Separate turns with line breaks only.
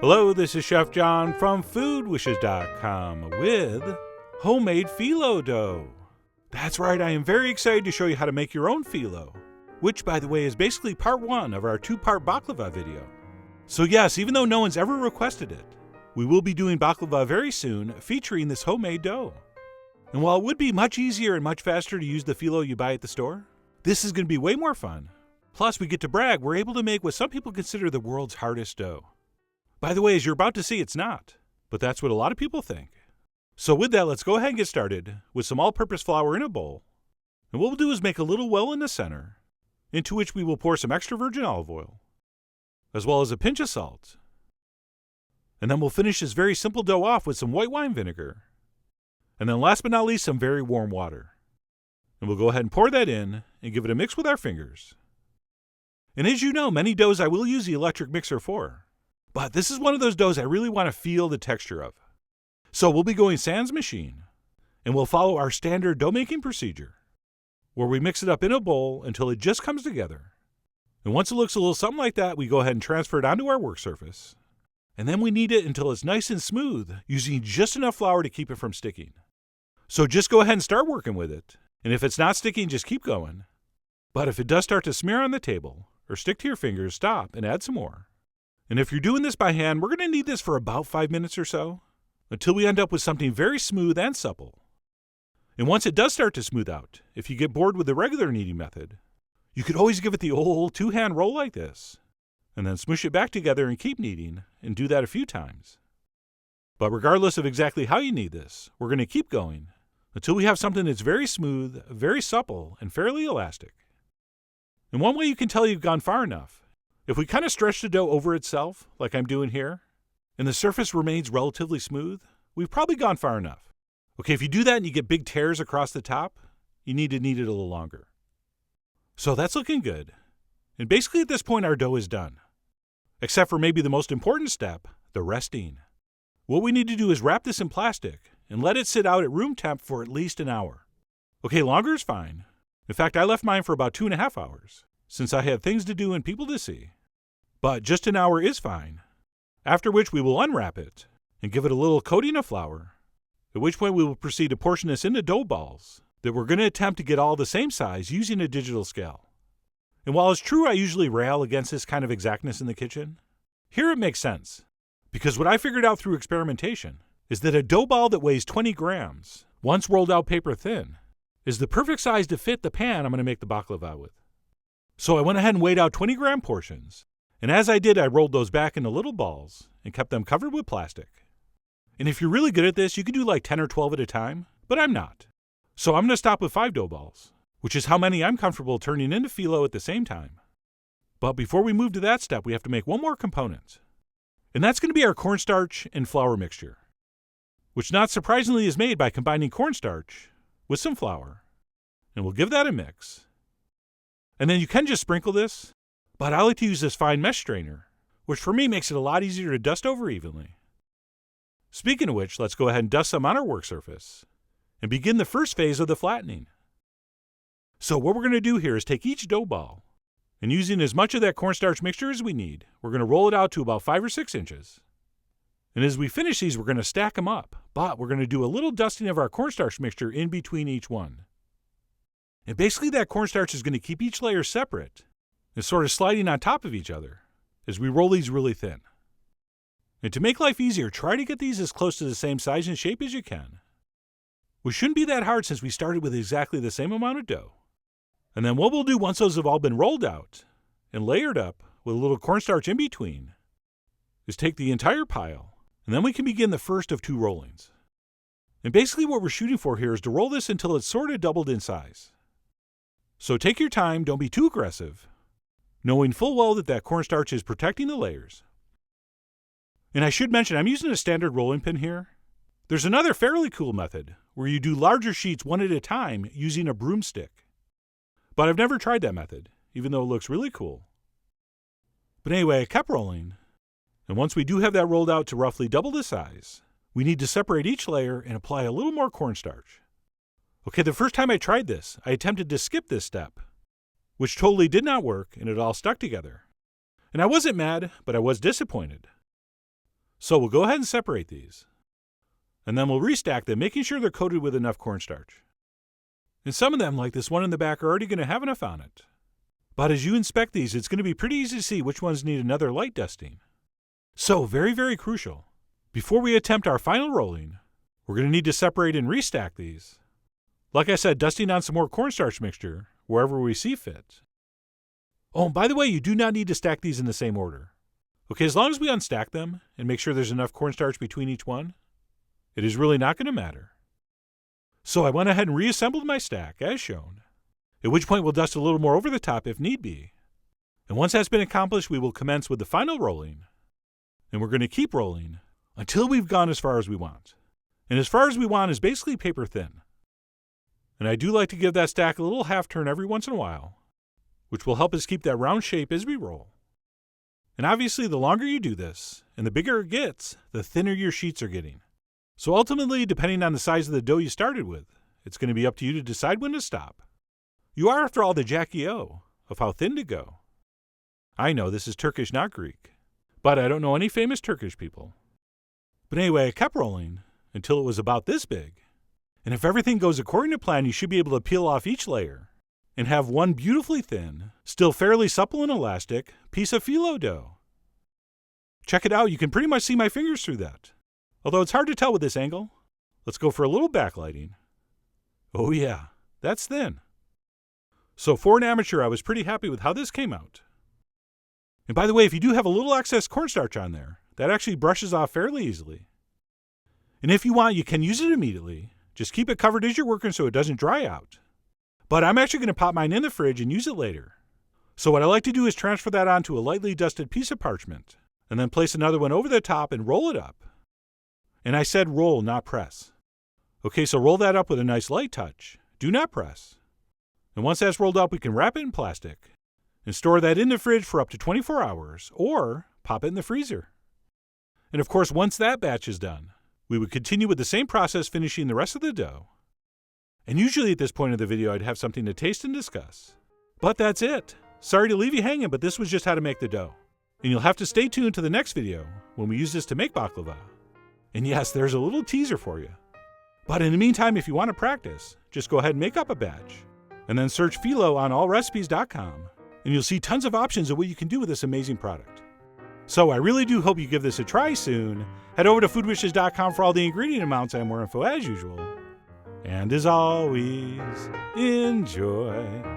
Hello, this is Chef John from foodwishes.com with homemade phyllo dough. That's right, I am very excited to show you how to make your own phyllo, which, by the way, is basically part one of our two-part baklava video. So yes, even though no one's ever requested it, we will be doing baklava very soon featuring this homemade dough. And while it would be much easier and much faster to use the phyllo you buy at the store, this is going to be way more fun. Plus, we get to brag we're able to make what some people consider the world's hardest dough. By the way, as you're about to see, it's not, but that's what a lot of people think. So with that, let's go ahead and get started with some all-purpose flour in a bowl. And what we'll do is make a little well in the center, into which we will pour some extra virgin olive oil, as well as a pinch of salt. And then we'll finish this very simple dough off with some white wine vinegar. And then last but not least, some very warm water. And we'll go ahead and pour that in and give it a mix with our fingers. And as you know, many doughs I will use the electric mixer for. But this is one of those doughs I really want to feel the texture of. So we'll be going sans machine, and we'll follow our standard dough making procedure, where we mix it up in a bowl until it just comes together. And once it looks a little something like that, we go ahead and transfer it onto our work surface. And then we knead it until it's nice and smooth, using just enough flour to keep it from sticking. So just go ahead and start working with it, and if it's not sticking, just keep going. But if it does start to smear on the table, or stick to your fingers, stop and add some more. And if you're doing this by hand, we're going to knead this for about 5 minutes or so, until we end up with something very smooth and supple. And once it does start to smooth out, if you get bored with the regular kneading method, you could always give it the old two-hand roll like this, and then smoosh it back together and keep kneading, and do that a few times. But regardless of exactly how you knead this, we're going to keep going until we have something that's very smooth, very supple, and fairly elastic. And one way you can tell you've gone far enough, if we kind of stretch the dough over itself, like I'm doing here, and the surface remains relatively smooth, we've probably gone far enough. Okay, if you do that and you get big tears across the top, you need to knead it a little longer. So that's looking good. And basically at this point our dough is done. Except for maybe the most important step, the resting. What we need to do is wrap this in plastic and let it sit out at room temp for at least an hour. Okay, longer is fine. In fact, I left mine for about 2.5 hours, since I had things to do and people to see. But just an hour is fine, after which we will unwrap it and give it a little coating of flour, at which point we will proceed to portion this into dough balls that we're going to attempt to get all the same size using a digital scale. And while it's true I usually rail against this kind of exactness in the kitchen, here it makes sense, because what I figured out through experimentation is that a dough ball that weighs 20 grams, once rolled out paper thin, is the perfect size to fit the pan I'm going to make the baklava with. So I went ahead and weighed out 20-gram portions, and as I did, I rolled those back into little balls and kept them covered with plastic. And if you're really good at this, you can do like 10 or 12 at a time, but I'm not. So I'm going to stop with 5 dough balls, which is how many I'm comfortable turning into phyllo at the same time. But before we move to that step, we have to make one more component. And that's going to be our cornstarch and flour mixture, which not surprisingly is made by combining cornstarch with some flour. And we'll give that a mix. And then you can just sprinkle this, but I like to use this fine mesh strainer, which for me makes it a lot easier to dust over evenly. Speaking of which, let's go ahead and dust some on our work surface and begin the first phase of the flattening. So what we're going to do here is take each dough ball, and using as much of that cornstarch mixture as we need, we're going to roll it out to about 5 or 6 inches. And as we finish these, we're going to stack them up, but we're going to do a little dusting of our cornstarch mixture in between each one. And basically that cornstarch is going to keep each layer separate and sort of sliding on top of each other as we roll these really thin. And to make life easier, try to get these as close to the same size and shape as you can. Which shouldn't be that hard since we started with exactly the same amount of dough. And then what we'll do once those have all been rolled out and layered up with a little cornstarch in between is take the entire pile, and then we can begin the first of 2 rollings. And basically what we're shooting for here is to roll this until it's sort of doubled in size. So take your time, don't be too aggressive, knowing full well that that cornstarch is protecting the layers. And I should mention I'm using a standard rolling pin here. There's another fairly cool method where you do larger sheets one at a time using a broomstick. But I've never tried that method, even though it looks really cool. But anyway, I kept rolling, and once we do have that rolled out to roughly double the size, we need to separate each layer and apply a little more cornstarch. Okay, the first time I tried this, I attempted to skip this step, which totally did not work, and it all stuck together. And I wasn't mad, but I was disappointed. So we'll go ahead and separate these. And then we'll restack them, making sure they're coated with enough cornstarch. And some of them, like this one in the back, are already going to have enough on it. But as you inspect these, it's going to be pretty easy to see which ones need another light dusting. So, very, very crucial. Before we attempt our final rolling, we're going to need to separate and restack these. Like I said, dusting on some more cornstarch mixture wherever we see fit. Oh, and by the way, you do not need to stack these in the same order. Okay, as long as we unstack them and make sure there's enough cornstarch between each one, it is really not going to matter. So I went ahead and reassembled my stack as shown, at which point we'll dust a little more over the top if need be. And once that's been accomplished, we will commence with the final rolling. And we're going to keep rolling until we've gone as far as we want. And as far as we want is basically paper thin. And I do like to give that stack a little half turn every once in a while, which will help us keep that round shape as we roll. And obviously, the longer you do this, and the bigger it gets, the thinner your sheets are getting. So ultimately, depending on the size of the dough you started with, it's going to be up to you to decide when to stop. You are, after all, the Jackie O of how thin to go. I know this is Turkish, not Greek, but I don't know any famous Turkish people. But anyway, I kept rolling until it was about this big. And if everything goes according to plan, you should be able to peel off each layer and have one beautifully thin, still fairly supple and elastic piece of phyllo dough. Check it out, you can pretty much see my fingers through that. Although it's hard to tell with this angle. Let's go for a little backlighting. Oh yeah, that's thin. So for an amateur, I was pretty happy with how this came out. And by the way, if you do have a little excess cornstarch on there, that actually brushes off fairly easily. And if you want, you can use it immediately. Just keep it covered as you're working so it doesn't dry out. But I'm actually going to pop mine in the fridge and use it later. So what I like to do is transfer that onto a lightly dusted piece of parchment, and then place another one over the top and roll it up. And I said roll, not press. Okay, so roll that up with a nice light touch. Do not press. And once that's rolled up, we can wrap it in plastic and store that in the fridge for up to 24 hours, or pop it in the freezer. And of course, once that batch is done, we would continue with the same process, finishing the rest of the dough. And usually at this point of the video, I'd have something to taste and discuss. But that's it. Sorry to leave you hanging, but this was just how to make the dough. And you'll have to stay tuned to the next video when we use this to make baklava. And yes, there's a little teaser for you. But in the meantime, if you want to practice, just go ahead and make up a batch, and then search Phyllo on allrecipes.com, and you'll see tons of options of what you can do with this amazing product. So I really do hope you give this a try soon. Head over to foodwishes.com for all the ingredient amounts and more info as usual. And as always, enjoy.